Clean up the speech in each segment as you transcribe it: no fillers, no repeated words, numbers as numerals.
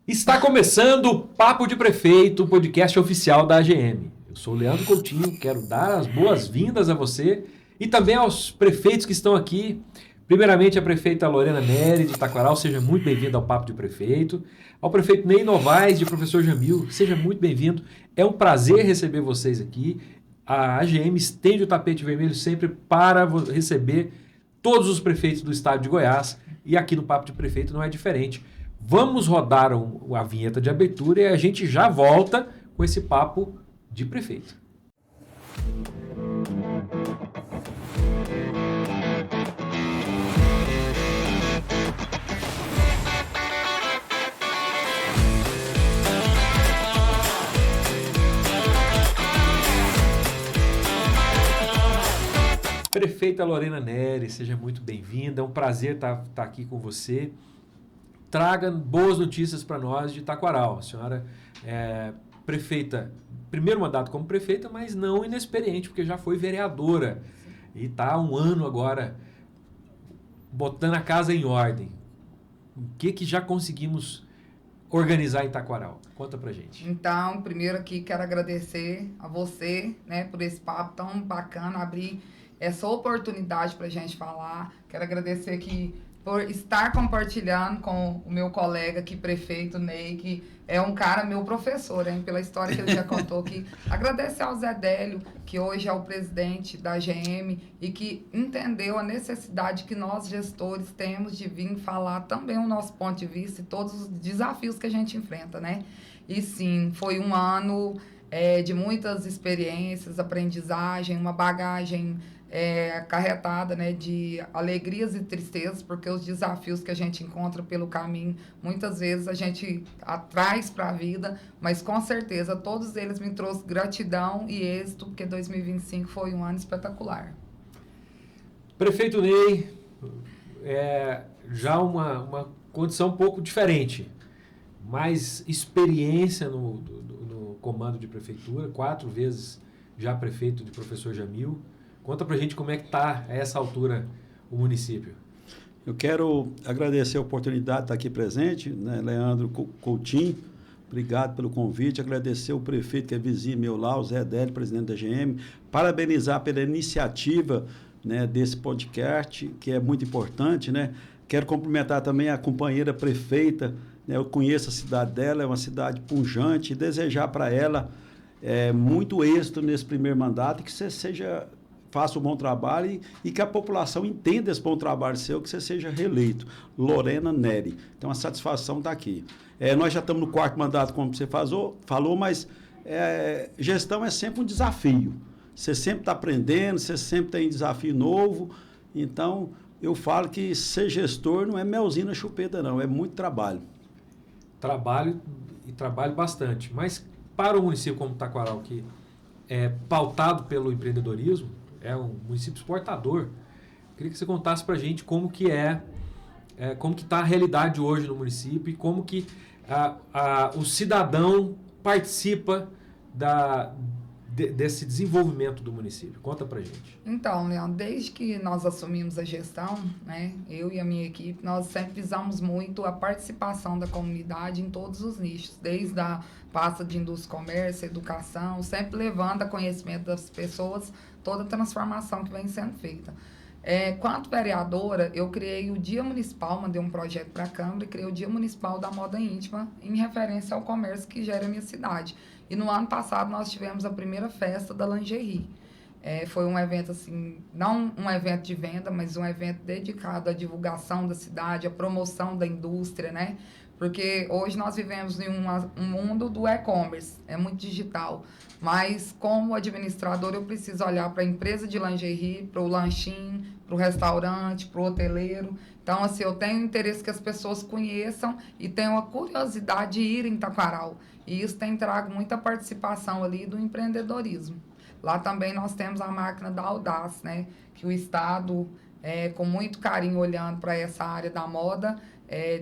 Está começando o Papo de Prefeito, o podcast oficial da AGM. Eu sou o Leandro Coutinho, quero dar as boas-vindas a você e também aos prefeitos que estão aqui. Primeiramente, a prefeita Lorena Neri, de Taquaral, seja muito bem-vinda ao Papo de Prefeito. Ao prefeito Ney Novaes, de Professor Jamil, seja muito bem-vindo. É um prazer receber vocês aqui. A AGM estende o tapete vermelho sempre para receber todos os prefeitos do estado de Goiás e aqui no Papo de Prefeito não é diferente. Vamos rodar a vinheta de abertura e a gente já volta com esse papo de prefeito. Prefeita Lorena Neri, seja muito bem-vinda. É um prazer estar aqui com você. Traga boas notícias para nós de Taquaral. A senhora é prefeita, primeiro mandato como prefeita, mas não inexperiente, porque já foi vereadora. E está há um ano agora botando a casa em ordem. O que já conseguimos organizar em Taquaral? Conta pra gente. Então, primeiro aqui quero agradecer a você, né, por esse papo tão bacana, abrir essa oportunidade para a gente falar. Quero agradecer aqui por estar compartilhando com o meu colega aqui, prefeito Ney, que é um cara, meu professor, hein, pela história que ele já contou aqui. Agradecer ao Zé Délio, que hoje é o presidente da AGM e que entendeu a necessidade que nós, gestores, temos de vir falar também o nosso ponto de vista e todos os desafios que a gente enfrenta, né? E sim, foi um ano de muitas experiências, aprendizagem, uma bagagem acarretada, né, de alegrias e tristezas, porque os desafios que a gente encontra pelo caminho, muitas vezes a gente traz para a vida, mas com certeza todos eles me trouxeram gratidão e êxito, porque 2025 foi um ano espetacular. Prefeito Ney, já uma condição um pouco diferente, mais experiência no comando de prefeitura, 4 vezes já prefeito de Professor Jamil. Conta pra gente como é que está a essa altura o município. Eu quero agradecer a oportunidade de estar aqui presente, né, Leandro Coutinho. Obrigado pelo convite. Agradecer o prefeito que é vizinho meu lá, o Zé Délio, presidente da GM. Parabenizar pela iniciativa, né, desse podcast, que é muito importante, né? Quero cumprimentar também a companheira prefeita, né? Eu conheço a cidade dela, é uma cidade pujante, e desejar para ela muito êxito nesse primeiro mandato, que você faça um bom trabalho e que a população entenda esse bom trabalho seu, que você seja reeleito. Lorena Neri. Então, a satisfação está aqui. Nós já estamos no 4º mandato, como você falou, mas gestão é sempre um desafio. Você sempre está aprendendo, você sempre tem desafio novo. Então, eu falo que ser gestor não é melzinho na chupeta, não. É muito trabalho. Trabalho bastante. Mas para o município como Taquaral, que é pautado pelo empreendedorismo, é um município exportador. Queria que você contasse para a gente como que como que está a realidade hoje no município e como que o cidadão participa desse desenvolvimento do município. Conta para a gente. Então, Leandro, desde que nós assumimos a gestão, né, eu e a minha equipe, nós sempre visamos muito a participação da comunidade em todos os nichos, desde a pasta de indústria, comércio, educação, sempre levando a conhecimento das pessoas toda a transformação que vem sendo feita. Quanto vereadora, eu criei o Dia Municipal, mandei um projeto para a Câmara e criei o Dia Municipal da Moda Íntima em referência ao comércio que gera a minha cidade. E no ano passado nós tivemos a primeira festa da lingerie. Foi um evento, assim, não um evento de venda, mas um evento dedicado à divulgação da cidade, à promoção da indústria, né? Porque hoje nós vivemos em um mundo do e-commerce, é muito digital. Mas, como administrador, eu preciso olhar para a empresa de lingerie, para o lanchinho, para o restaurante, para o hoteleiro. Então, assim, eu tenho interesse que as pessoas conheçam e tenham a curiosidade de ir em Taquaral. E isso tem trago muita participação ali do empreendedorismo. Lá também nós temos a máquina da Audaz, né? Que o Estado, com muito carinho, olhando para essa área da moda,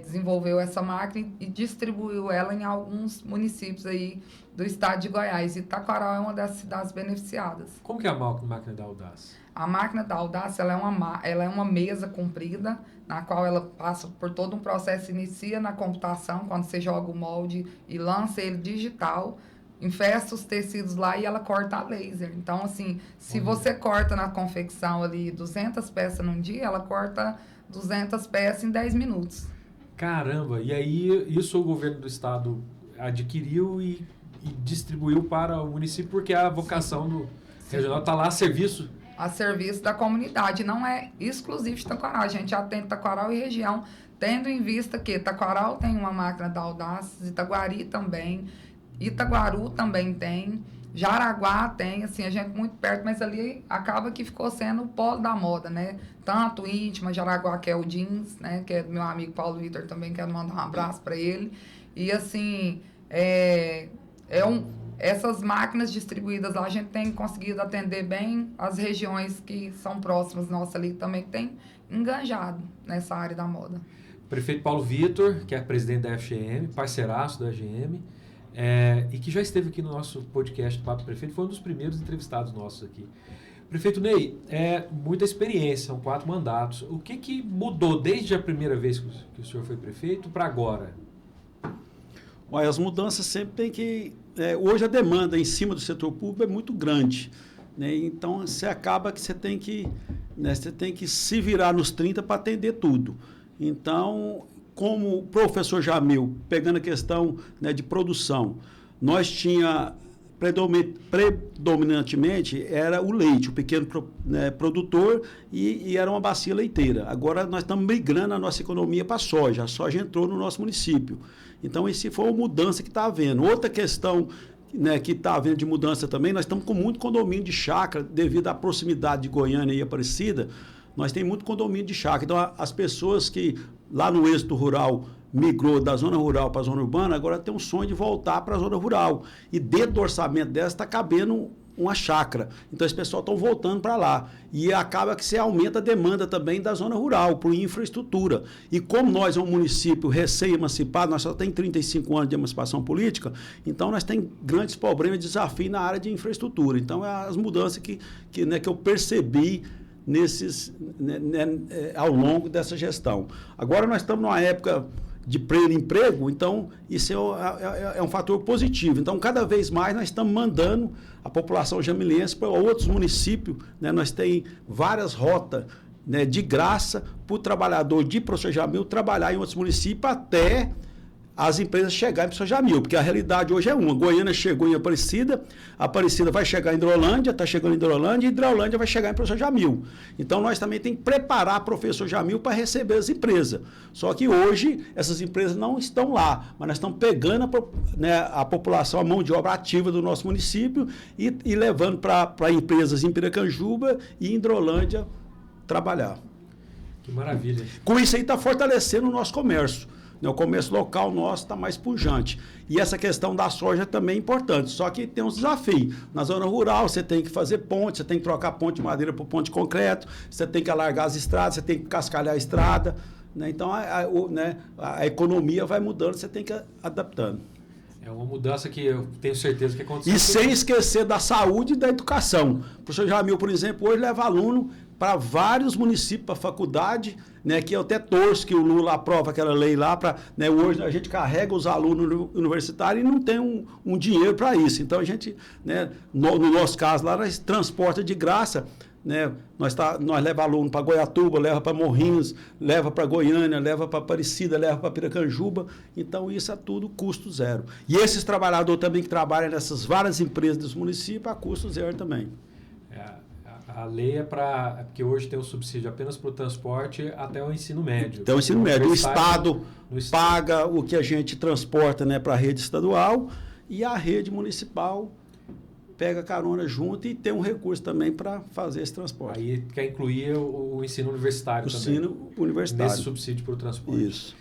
desenvolveu essa máquina e distribuiu ela em alguns municípios aí do estado de Goiás. E Taquaral é uma das cidades beneficiadas. Como que é a máquina da Audaz? A máquina da Audaz, ela é uma mesa comprida, na qual ela passa por todo um processo, inicia na computação, quando você joga o molde e lança ele digital, infesta os tecidos lá e ela corta a laser. Então, assim, se você corta na confecção ali 200 peças num dia, ela corta 200 peças em 10 minutos. Caramba! E aí, isso o governo do estado adquiriu e distribuiu para o município, porque a vocação do regional está lá a serviço. A serviço da comunidade, não é exclusivo de Taquaral. A gente atende Taquaral e região, tendo em vista que Taquaral tem uma máquina da Audaces, Itaguari também, Itaguaru também tem, Jaraguá tem, assim, a gente muito perto, mas ali acaba que ficou sendo o polo da moda, né? Tanto Íntima, Jaraguá, que é o jeans, né? Que é do meu amigo Paulo Vitor também, quero mandar um abraço para ele. E, assim, essas máquinas distribuídas lá, a gente tem conseguido atender bem as regiões que são próximas nossas ali, que também tem enganjado nessa área da moda. Prefeito Paulo Vitor, que é presidente da FGM, parceiraço da FGM, e que já esteve aqui no nosso podcast do Papo Prefeito, foi um dos primeiros entrevistados nossos aqui. Prefeito Ney, muita experiência, são 4 mandatos. O que mudou desde a primeira vez que o senhor foi prefeito para agora? Olha, as mudanças sempre tem que... hoje a demanda em cima do setor público é muito grande, né? Então, você acaba que você tem que se virar nos 30 para atender tudo. Então, como o professor Jamil, pegando a questão, né, de produção, nós tinha predominantemente era o leite, o pequeno produtor, e era uma bacia leiteira. Agora nós estamos migrando a nossa economia para a soja entrou no nosso município. Então, essa foi uma mudança que está havendo. Outra questão, né, que está havendo de mudança também, nós estamos com muito condomínio de chácara, devido à proximidade de Goiânia e Aparecida, nós temos muito condomínio de chácara. Então, as pessoas que lá no êxito rural migrou da zona rural para a zona urbana, agora tem um sonho de voltar para a zona rural. E dentro do orçamento dessa está cabendo uma chácara. Então, esse pessoal estão voltando para lá. E acaba que você aumenta a demanda também da zona rural, por infraestrutura. E como nós é um município recém-emancipado, nós só temos 35 anos de emancipação política, então nós temos grandes problemas e desafios na área de infraestrutura. Então, é as mudanças que eu percebi ao longo dessa gestão. Agora nós estamos numa época de pleno emprego, então isso é um fator positivo. Então, cada vez mais nós estamos mandando a população jamilense para outros municípios, né? Nós temos várias rotas, né, de graça para o trabalhador de Professor Jamil trabalhar em outros municípios até as empresas chegarem para o Professor Jamil, porque a realidade hoje é uma. Goiânia chegou em Aparecida vai chegar em Hidrolândia, está chegando em Hidrolândia, e Hidrolândia vai chegar em Professor Jamil. Então, nós também temos que preparar o Professor Jamil para receber as empresas. Só que hoje, essas empresas não estão lá, mas nós estamos pegando a população, a mão de obra ativa do nosso município e levando para empresas em Piracanjuba e em Hidrolândia trabalhar. Que maravilha. Com isso aí está fortalecendo o nosso comércio. O comércio local nosso está mais pujante. E essa questão da soja também é importante. Só que tem uns desafios. Na zona rural, você tem que fazer ponte, você tem que trocar ponte de madeira por ponte de concreto, você tem que alargar as estradas, você tem que cascalhar a estrada. Né? Então, a economia vai mudando, você tem que ir adaptando. É uma mudança que eu tenho certeza que aconteceu. E sem esquecer da saúde e da educação. O professor Jamil, por exemplo, hoje leva aluno para vários municípios, para a faculdade, né, que eu até torço que o Lula aprova aquela lei lá, né, hoje a gente carrega os alunos universitários e não tem um dinheiro para isso. Então, a gente, né, no nosso caso lá, nós transporta de graça, né, nós leva aluno para Goiatuba, leva para Morrinhos, leva para Goiânia, leva para Aparecida, leva para Piracanjuba. Então, isso é tudo custo zero. E esses trabalhadores também que trabalham nessas várias empresas dos municípios, a custo zero também. A lei porque hoje tem o subsídio apenas para o transporte até o ensino médio. Até o ensino médio. O Estado paga o que a gente transporta, né, para a rede estadual, e a rede municipal pega carona junto e tem um recurso também para fazer esse transporte. Aí quer incluir o ensino universitário também. O ensino universitário. Nesse subsídio para o transporte. Isso.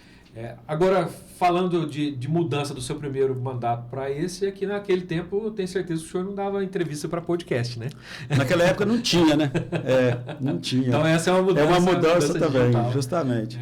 Agora, falando de mudança do seu primeiro mandato para esse, aqui naquele tempo eu tenho certeza que o senhor não dava entrevista para podcast, né? Naquela época não tinha, né? Não tinha. Então essa é uma mudança. É uma mudança também, digital. justamente.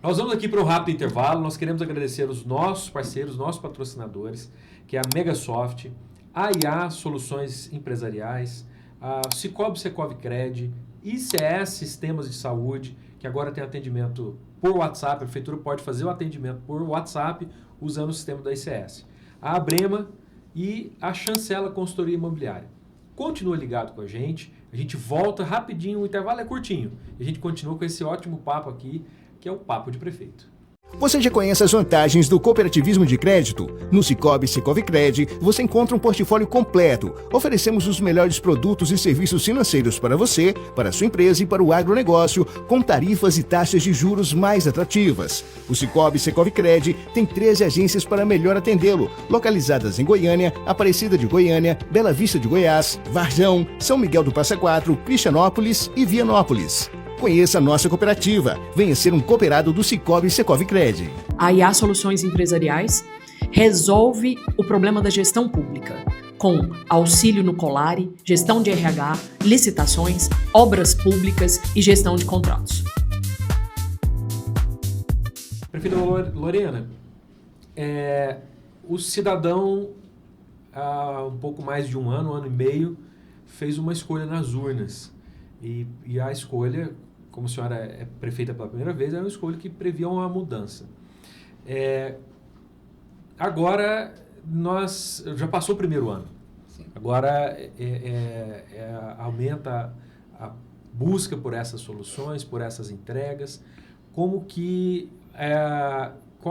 Nós vamos aqui para um rápido intervalo. Nós queremos agradecer os nossos parceiros, nossos patrocinadores, que é a Megasoft, a IA Soluções Empresariais, a Cicobi Secov Cred, ICS, Sistemas de Saúde, que agora tem atendimento por WhatsApp. A prefeitura pode fazer o atendimento por WhatsApp usando o sistema da ICS. A Abrema e a Chancela Consultoria Imobiliária. Continua ligado com a gente volta rapidinho, o intervalo é curtinho. E a gente continua com esse ótimo papo aqui, que é o Papo de Prefeito. Você já conhece as vantagens do cooperativismo de crédito? No Sicoob Secovicred, você encontra um portfólio completo. Oferecemos os melhores produtos e serviços financeiros para você, para a sua empresa e para o agronegócio, com tarifas e taxas de juros mais atrativas. O Sicoob Secovicred tem 13 agências para melhor atendê-lo, localizadas em Goiânia, Aparecida de Goiânia, Bela Vista de Goiás, Varjão, São Miguel do Passa Quatro, Cristianópolis e Vianópolis. Conheça a nossa cooperativa. Venha ser um cooperado do Sicoob Secovicred. A IA Soluções Empresariais resolve o problema da gestão pública, com auxílio no Colare, gestão de RH, licitações, obras públicas e gestão de contratos. Prefeita Lorena, o cidadão, há um pouco mais de um ano e meio, fez uma escolha nas urnas. E a escolha, como a senhora é prefeita pela primeira vez, era uma escolha que previa uma mudança. Agora, já passou o primeiro ano. Sim. Agora, aumenta a busca por essas soluções, por essas entregas. Qual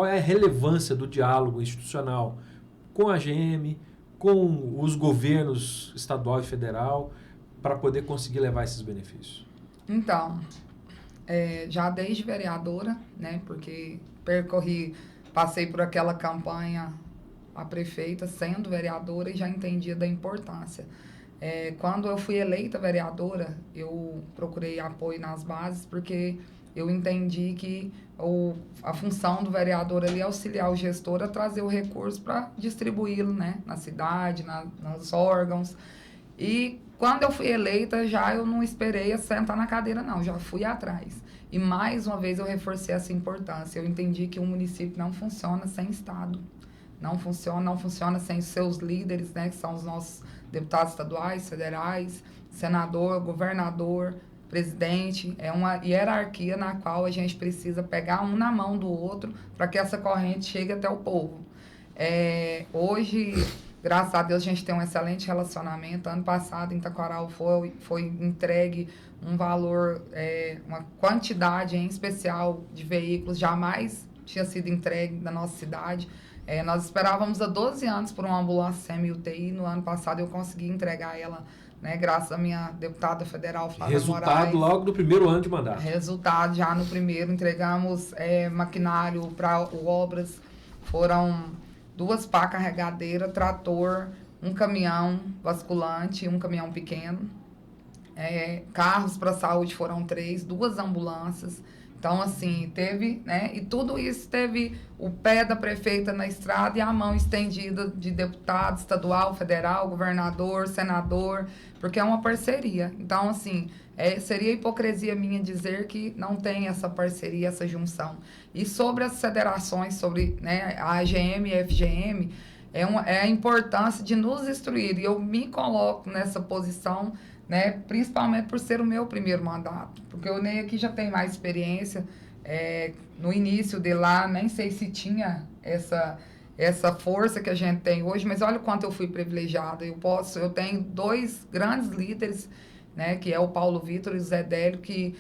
é a relevância do diálogo institucional com a AGM, com os governos estadual e federal, para poder conseguir levar esses benefícios? Então, já desde vereadora, né, porque passei por aquela campanha a prefeita sendo vereadora e já entendia da importância. Quando eu fui eleita vereadora, eu procurei apoio nas bases, porque eu entendi que a função do vereador ali é auxiliar o gestor a trazer o recurso para distribuí-lo, né, na cidade, nos órgãos. E quando eu fui eleita, eu não esperei sentar na cadeira, não, já fui atrás. E mais uma vez eu reforcei essa importância. Eu entendi que o município não funciona sem Estado. Não funciona sem seus líderes, né, que são os nossos deputados estaduais, federais, senador, governador, presidente. É uma hierarquia na qual a gente precisa pegar um na mão do outro para que essa corrente chegue até o povo. Hoje, graças a Deus, a gente tem um excelente relacionamento. Ano passado, em Taquaral, foi entregue um valor, uma quantidade em especial de veículos, jamais tinha sido entregue na nossa cidade. Nós esperávamos há 12 anos por uma ambulância semi-UTI. No ano passado, eu consegui entregar ela, né, graças à minha deputada federal, Flávia Moraes. Resultado logo do primeiro ano de mandato. Resultado já no primeiro. Entregamos maquinário para obras. Foram 2 pá carregadeiras, trator, um caminhão basculante, um caminhão pequeno. Carros para saúde foram 3, 2 ambulâncias. Então, assim, teve, né? E tudo isso teve o pé da prefeita na estrada e a mão estendida de deputado estadual, federal, governador, senador, porque é uma parceria. Então, assim, seria hipocrisia minha dizer que não tem essa parceria, essa junção. E sobre as federações, sobre, né, a AGM e a FGM, é a importância de nos instruir. E eu me coloco nessa posição, né, principalmente por ser o meu primeiro mandato, porque o Ney aqui já tem mais experiência. No início de lá, nem sei se tinha essa força que a gente tem hoje, mas olha o quanto eu fui privilegiada. Eu tenho 2 grandes líderes, né, que é o Paulo Vitor e o Zé Délio, que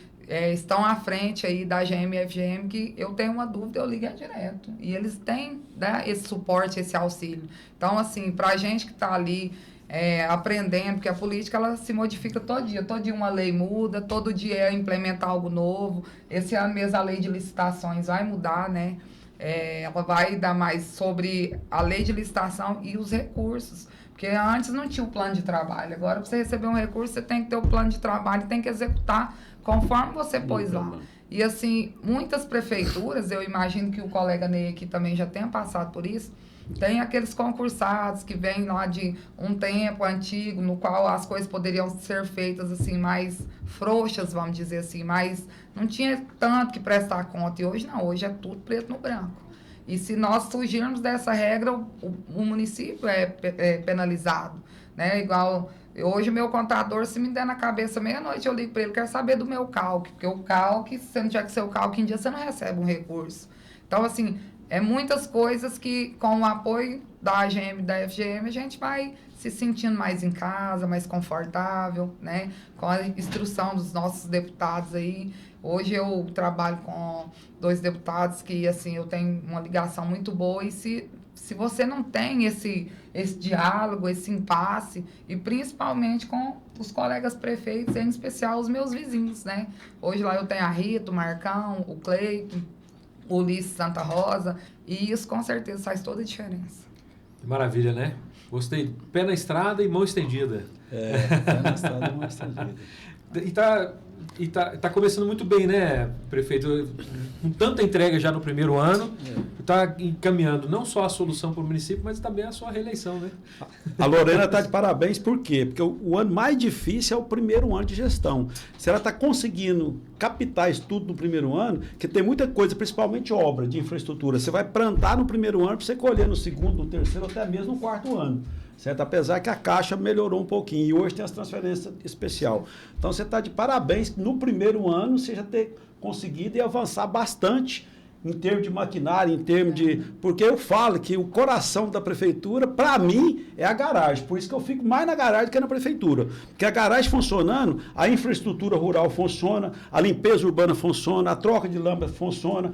estão à frente aí da AGM e FGM, que eu tenho uma dúvida, eu ligo direto. E eles têm, né, esse suporte, esse auxílio. Então, assim, para a gente que está ali aprendendo, porque a política ela se modifica todo dia uma lei muda, todo dia é implementar algo novo. Esse ano mesmo a lei de licitações vai mudar, né? Ela vai dar mais sobre a lei de licitação e os recursos, porque antes não tinha o plano de trabalho. Agora, para você receber um recurso, você tem que ter o plano de trabalho, tem que executar conforme você pôs lá. E assim, muitas prefeituras, eu imagino que o colega Ney aqui também já tenha passado por isso, tem aqueles concursados que vêm lá de um tempo antigo, no qual as coisas poderiam ser feitas assim, mais frouxas, vamos dizer assim, mas não tinha tanto que prestar conta. E hoje não, hoje é tudo preto no branco. E se nós fugirmos dessa regra, o município é penalizado, né? Igual Hoje, o meu contador, se me der na cabeça meia-noite, eu ligo para ele, quero saber do meu CALC. Porque o CALC, se você não tiver com seu CALC em dia, você não recebe um recurso. Então, assim, é muitas coisas que, com o apoio da AGM e da FGM, a gente vai se sentindo mais em casa, mais confortável, né? Com a instrução dos nossos deputados aí. Hoje eu trabalho com 2 deputados que, assim, eu tenho uma ligação muito boa e se você não tem esse diálogo, esse impasse, e principalmente com os colegas prefeitos, em especial os meus vizinhos, né? Hoje lá eu tenho a Rita, o Marcão, o Cleiton, o Ulisses Santa Rosa, e isso com certeza faz toda a diferença. Maravilha, né? Gostei. Pé na estrada e mão estendida. Pé na estrada e mão estendida. E tá começando muito bem, né, prefeito? Com tanta entrega já no primeiro ano, está encaminhando não só a solução para o município, mas também a sua reeleição, né? A Lorena está de parabéns, por quê? Porque o ano mais difícil é o primeiro ano de gestão. Se ela está conseguindo captar isso tudo no primeiro ano, que tem muita coisa, principalmente obra de infraestrutura, você vai plantar no primeiro ano para você colher no segundo, no terceiro, até mesmo no quarto ano. Certo? Apesar que a Caixa melhorou um pouquinho e hoje tem as transferências especial. Então você está de parabéns no primeiro ano você já ter conseguido e avançar bastante em termos de maquinário, em termos de... Porque eu falo que o coração da prefeitura, para mim, é a garagem. Por isso que eu fico mais na garagem do que na prefeitura. Porque a garagem funcionando, a infraestrutura rural funciona, a limpeza urbana funciona, a troca de lâmpada funciona,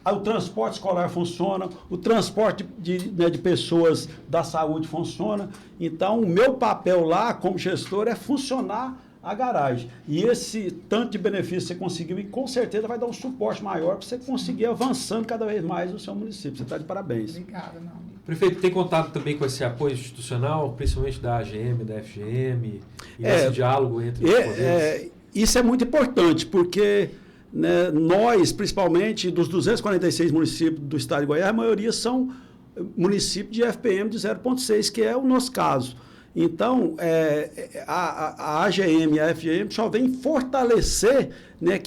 o transporte escolar funciona, o transporte de pessoas da saúde funciona. Então, o meu papel lá, como gestor, é funcionar a garagem. E esse tanto de benefício que você conseguiu, e com certeza vai dar um suporte maior para você conseguir avançando cada vez mais no seu município. Você está de parabéns. Obrigada, meu amigo. Prefeito, tem contato também com esse apoio institucional, principalmente da AGM, da FGM, e esse diálogo entre os poderes? Isso é muito importante, porque... Né, nós, principalmente, dos 246 municípios do estado de Goiás, a maioria são municípios de FPM de 0,6, que é o nosso caso. Então, a AGM e a FGM só vem fortalecer, né,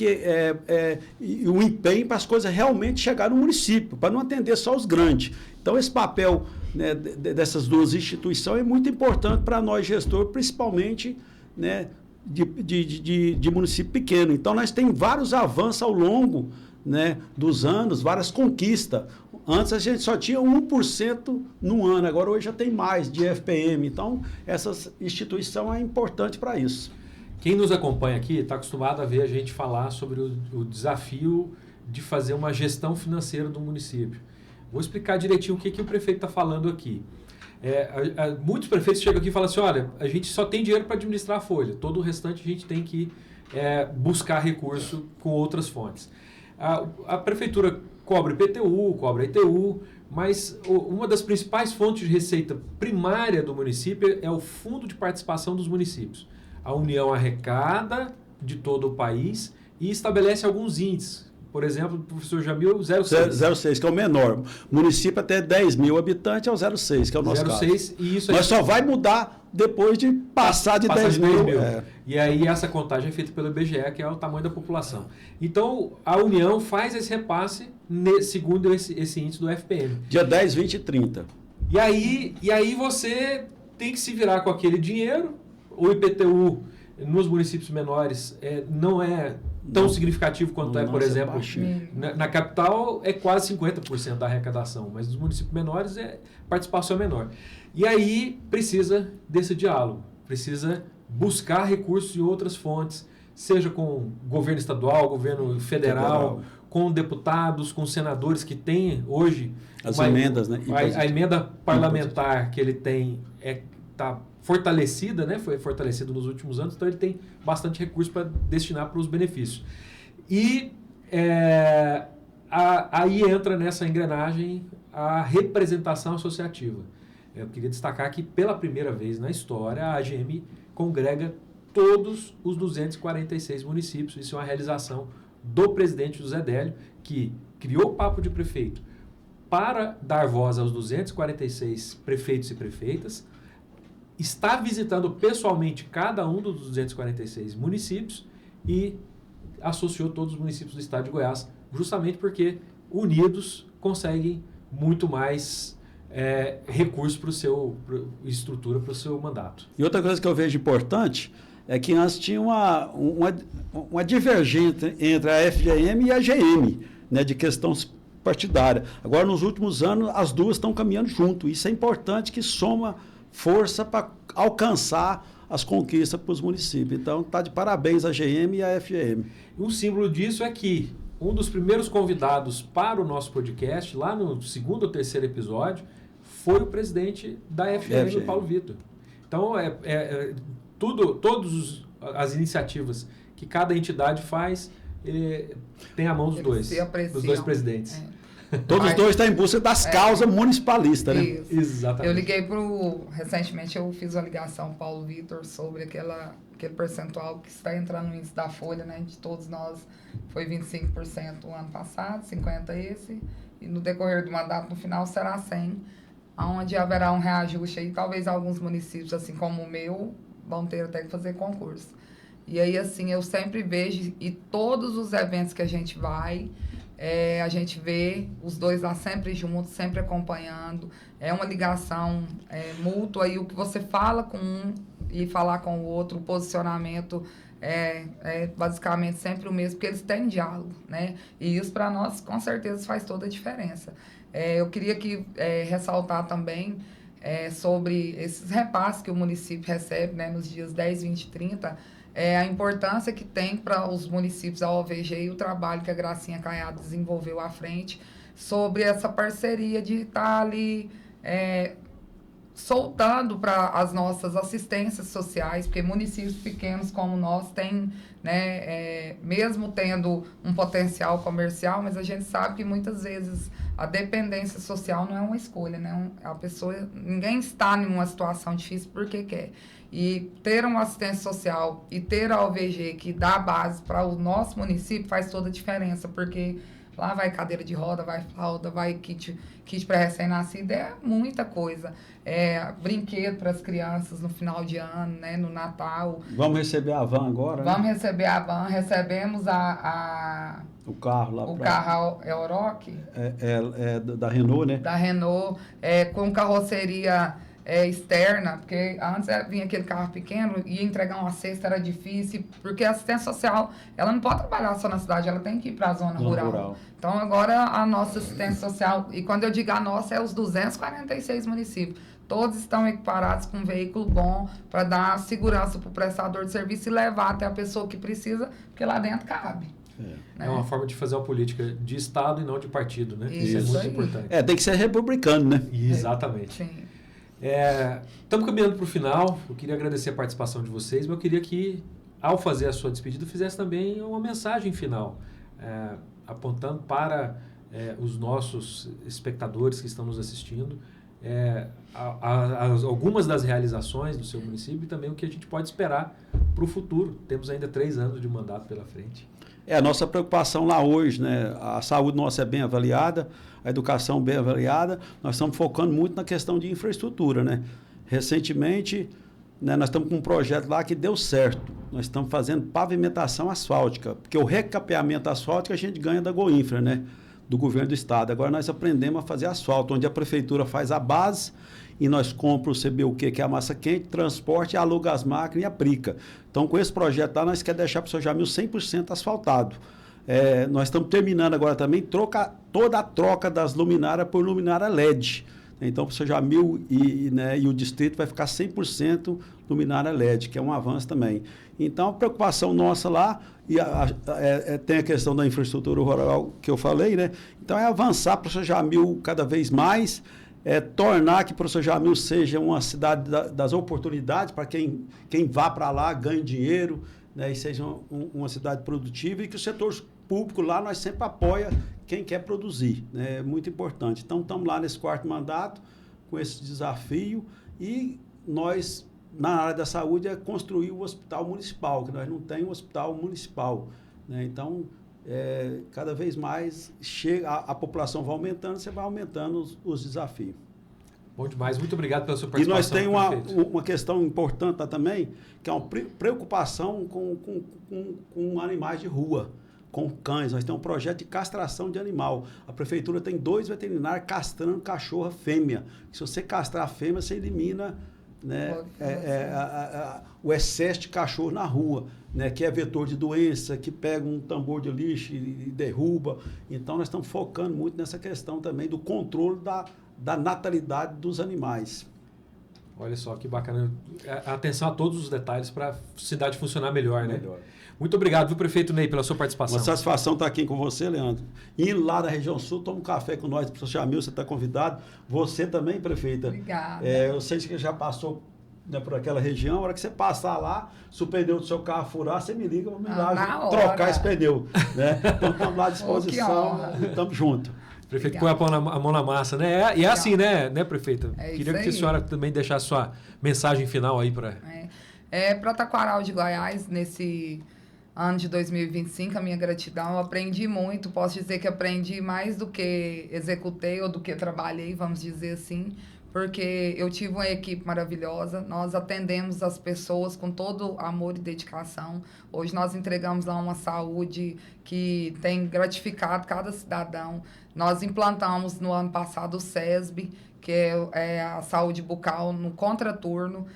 o empenho para as coisas realmente chegar no município, para não atender só os grandes. Então, esse papel, né, dessas duas instituições é muito importante para nós, gestor, principalmente, né, de município pequeno. Então, nós temos vários avanços ao longo, né, dos anos, várias conquistas. Antes a gente só tinha 1% no ano, agora hoje já tem mais de FPM. Então, essa instituição é importante para isso. Quem nos acompanha aqui está acostumado a ver a gente falar sobre o desafio de fazer uma gestão financeira do município. Vou explicar direitinho o que o prefeito está falando aqui. Muitos prefeitos chegam aqui e falam assim, olha, a gente só tem dinheiro para administrar a folha, todo o restante a gente tem que buscar recurso com outras fontes. A prefeitura cobra IPTU, cobra ITU, mas uma das principais fontes de receita primária do município é o Fundo de Participação dos Municípios. A União arrecada de todo o país e estabelece alguns índices. Por exemplo, o professor Jamil, 0,6. 0,6, que é o menor. Município até 10 mil habitantes é o 0,6, que é o nosso 0,6, caso. E isso mas só vai mudar depois de passar de 10 mil. E aí essa contagem é feita pelo IBGE, que é o tamanho da população. Então, a União faz esse repasse segundo esse índice do FPM. Dia 10, 20 e 30. E aí você tem que se virar com aquele dinheiro. O IPTU nos municípios menores não é tão significativo quanto por exemplo, na capital é quase 50% da arrecadação, mas nos municípios menores a participação é menor. E aí precisa desse diálogo, precisa buscar recursos em outras fontes, seja com governo estadual, governo federal, com deputados, com senadores que têm hoje... As emendas, né? A emenda parlamentar que ele tem está fortalecida, né? Foi fortalecido nos últimos anos, então ele tem bastante recurso para destinar para os benefícios. E aí entra nessa engrenagem a representação associativa. Eu queria destacar que pela primeira vez na história a AGM congrega todos os 246 municípios. Isso é uma realização do presidente José Délio, que criou o Papo de Prefeito para dar voz aos 246 prefeitos e prefeitas, está visitando pessoalmente cada um dos 246 municípios e associou todos os municípios do estado de Goiás, justamente porque unidos conseguem muito mais recurso para o seu, estrutura para o seu mandato. E outra coisa que eu vejo importante é que antes tinha uma divergência entre a FGM e a GM, né, de questão partidária. Agora, nos últimos anos, as duas estão caminhando junto. Isso é importante, que soma força para alcançar as conquistas para os municípios. Então, está de parabéns a GM e a FGM. E um símbolo disso é que um dos primeiros convidados para o nosso podcast, lá no 2º ou 3º episódio, foi o presidente da FGM, o Paulo Vitor. Então, todas as iniciativas que cada entidade faz, tem a mão dos dois presidentes. Todos os dois estão em busca das causas municipalistas, né? Isso. Exatamente. Eu liguei recentemente eu fiz uma ligação para o Paulo Vitor sobre aquele percentual que está entrando no índice da Folha, né? De todos nós, foi 25% o ano passado, 50% esse, e no decorrer do mandato, no final, será 100%, onde haverá um reajuste aí, talvez alguns municípios, assim como o meu, vão ter até que fazer concurso. E aí, assim, eu sempre vejo, e todos os eventos que a gente vai, a gente vê os dois lá sempre juntos, sempre acompanhando. É uma ligação mútua, e o que você fala com um e falar com o outro, o posicionamento é basicamente sempre o mesmo, porque eles têm diálogo, né? E isso para nós, com certeza, faz toda a diferença. Eu queria ressaltar também sobre esses repasses que o município recebe, né, nos dias 10, 20 e 30, a importância que tem para os municípios a OVG e o trabalho que a Gracinha Caiado desenvolveu à frente sobre essa parceria de estar ali soltando para as nossas assistências sociais, porque municípios pequenos como nós têm, né, mesmo tendo um potencial comercial, mas a gente sabe que muitas vezes a dependência social não é uma escolha, né? Ninguém está em uma situação difícil porque quer. E ter uma assistência social e ter a OVG que dá base para o nosso município faz toda a diferença, porque lá vai cadeira de roda, vai fralda, vai kit para recém-nascido, é muita coisa. Brinquedo para as crianças no final de ano, né, no Natal. Vamos receber a van agora, né? Vamos receber a van, recebemos o carro lá. O carro é Oroch? Da Renault, né? Da Renault, com carroceria externa, porque antes vinha aquele carro pequeno, ia entregar uma cesta, era difícil, porque a assistência social, ela não pode trabalhar só na cidade, ela tem que ir para a zona rural. Então, agora, a nossa assistência social, e quando eu digo a nossa, os 246 municípios, todos estão equiparados com um veículo bom para dar segurança para o prestador de serviço e levar até a pessoa que precisa, porque lá dentro cabe. É uma forma de fazer uma política de Estado e não de partido, né? Isso é muito aí. importante. Tem que ser republicano, né? Exatamente. Sim. Estamos caminhando para o final. Eu queria agradecer a participação de vocês, mas eu queria que, ao fazer a sua despedida, fizesse também uma mensagem final, apontando para os nossos espectadores que estão nos assistindo, algumas das realizações do seu município e também o que a gente pode esperar para o futuro. Temos ainda 3 anos de mandato pela frente. A nossa preocupação lá hoje, né? A saúde nossa é bem avaliada, a educação bem avaliada. Nós estamos focando muito na questão de infraestrutura, né? Recentemente, né, nós estamos com um projeto lá que deu certo. Nós estamos fazendo pavimentação asfáltica, porque o recapeamento asfáltico a gente ganha da Goinfra, né? Do governo do estado. Agora nós aprendemos a fazer asfalto, onde a prefeitura faz a base e nós compramos o CBUQ, que é a massa quente, transporte, aluga as máquinas e aplica. Então, com esse projeto lá, nós queremos deixar para o seu Jamil 100% asfaltado. Nós estamos terminando agora também toda a troca das luminárias por luminária LED. Então, para o seu Jamil e o distrito vai ficar 100% luminária LED, que é um avanço também. Então, a preocupação nossa lá, tem a questão da infraestrutura rural que eu falei, né? Então, é avançar para o seu Jamil cada vez mais, tornar que o seu Jamil seja uma cidade das oportunidades para quem vá para lá, ganhe dinheiro, né? E seja uma cidade produtiva, e que o setor público lá nós sempre apoia quem quer produzir, né? É muito importante. Então, estamos lá nesse 4º mandato com esse desafio, e nós, na área da saúde, construir o hospital municipal, que nós não temos um hospital municipal, né? Então, cada vez mais a população vai aumentando, você vai aumentando os desafios. Bom demais, muito obrigado pela sua participação. E nós temos uma questão importante também, que é uma preocupação com animais de rua, com cães. Nós temos um projeto de castração de animal. A prefeitura tem 2 veterinários castrando cachorra fêmea. Se você castrar a fêmea, você elimina, né, o excesso de cachorro na rua, né, que é vetor de doença, que pega um tambor de lixo e derruba. Então, nós estamos focando muito nessa questão também do controle da natalidade dos animais. Olha só que bacana. Atenção a todos os detalhes para a cidade funcionar melhor, né? Muito obrigado, viu, prefeito Ney, pela sua participação. Uma satisfação estar aqui com você, Leandro. Indo lá na região sul, toma um café com nós, professor Jamil, você está convidado. Você também, prefeita. Obrigada. Eu sei que já passou, né, por aquela região. A hora que você passar lá, se o pneu do seu carro furar, você me liga, vamos lá trocar esse pneu. Né? Então, estamos lá à disposição e estamos juntos. Prefeito põe a mão na massa, né? E é assim, né, prefeita? Queria que a senhora também deixasse sua mensagem final aí para... Para Taquaral de Goiás, nesse ano de 2025, a minha gratidão, eu aprendi muito, posso dizer que aprendi mais do que executei ou do que trabalhei, vamos dizer assim, porque eu tive uma equipe maravilhosa, nós atendemos as pessoas com todo amor e dedicação. Hoje nós entregamos lá uma saúde que tem gratificado cada cidadão. Nós implantamos no ano passado o SESB, que é a saúde bucal no contraturno,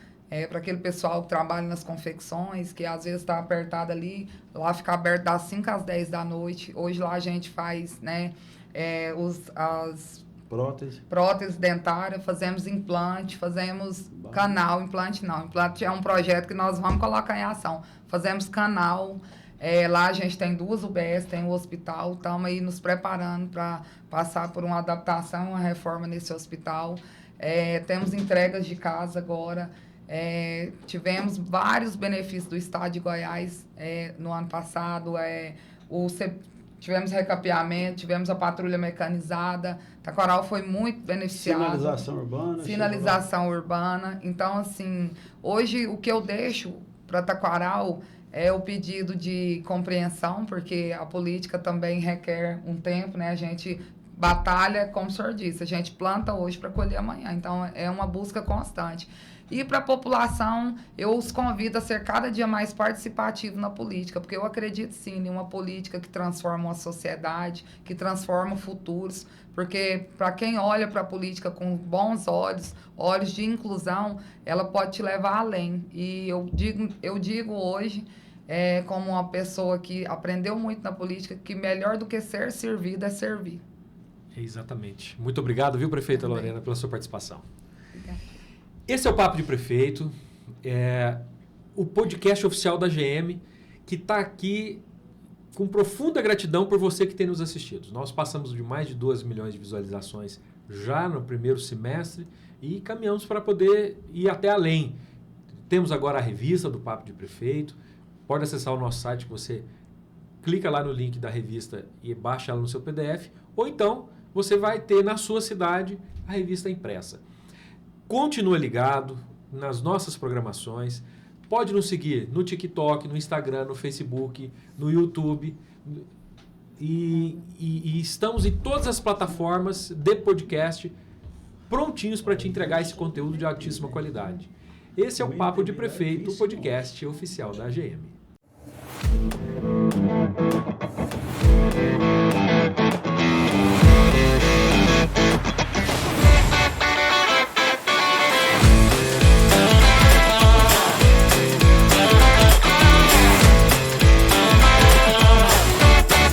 para aquele pessoal que trabalha nas confecções, que às vezes está apertado ali, lá fica aberto das 5 às 10 da noite. Hoje lá a gente faz, né, as prótese dentária, fazemos implante, fazemos canal, implante não. Implante é um projeto que nós vamos colocar em ação. Fazemos canal, lá a gente tem 2 UBS, tem o hospital, estamos aí nos preparando para passar por uma adaptação, uma reforma nesse hospital. Temos entregas de casa agora. Tivemos vários benefícios do Estado de Goiás no ano passado. Tivemos recapeamento, tivemos a patrulha mecanizada. Taquaral foi muito beneficiado. Sinalização urbana. Então, assim, hoje o que eu deixo para Taquaral é o pedido de compreensão, porque a política também requer um tempo, né? A gente batalha, como o senhor disse, a gente planta hoje para colher amanhã. Então, é uma busca constante. E para a população, eu os convido a ser cada dia mais participativo na política, porque eu acredito sim em uma política que transforma uma sociedade, que transforma futuros, porque para quem olha para a política com bons olhos, olhos de inclusão, ela pode te levar além. E eu digo hoje, como uma pessoa que aprendeu muito na política, que melhor do que ser servido é servir. Exatamente. Muito obrigado, viu, prefeita Lorena, pela sua participação. Esse é o Papo de Prefeito, o podcast oficial da GM, que está aqui com profunda gratidão por você que tem nos assistido. Nós passamos de mais de 2 milhões de visualizações já no primeiro semestre e caminhamos para poder ir até além. Temos agora a revista do Papo de Prefeito. Pode acessar o nosso site, que você clica lá no link da revista e baixa ela no seu PDF, ou então você vai ter na sua cidade a revista impressa. Continua ligado nas nossas programações. Pode nos seguir no TikTok, no Instagram, no Facebook, no YouTube. E estamos em todas as plataformas de podcast prontinhos para te entregar esse conteúdo de altíssima qualidade. Esse é o Papo de Prefeito, o podcast oficial da AGM.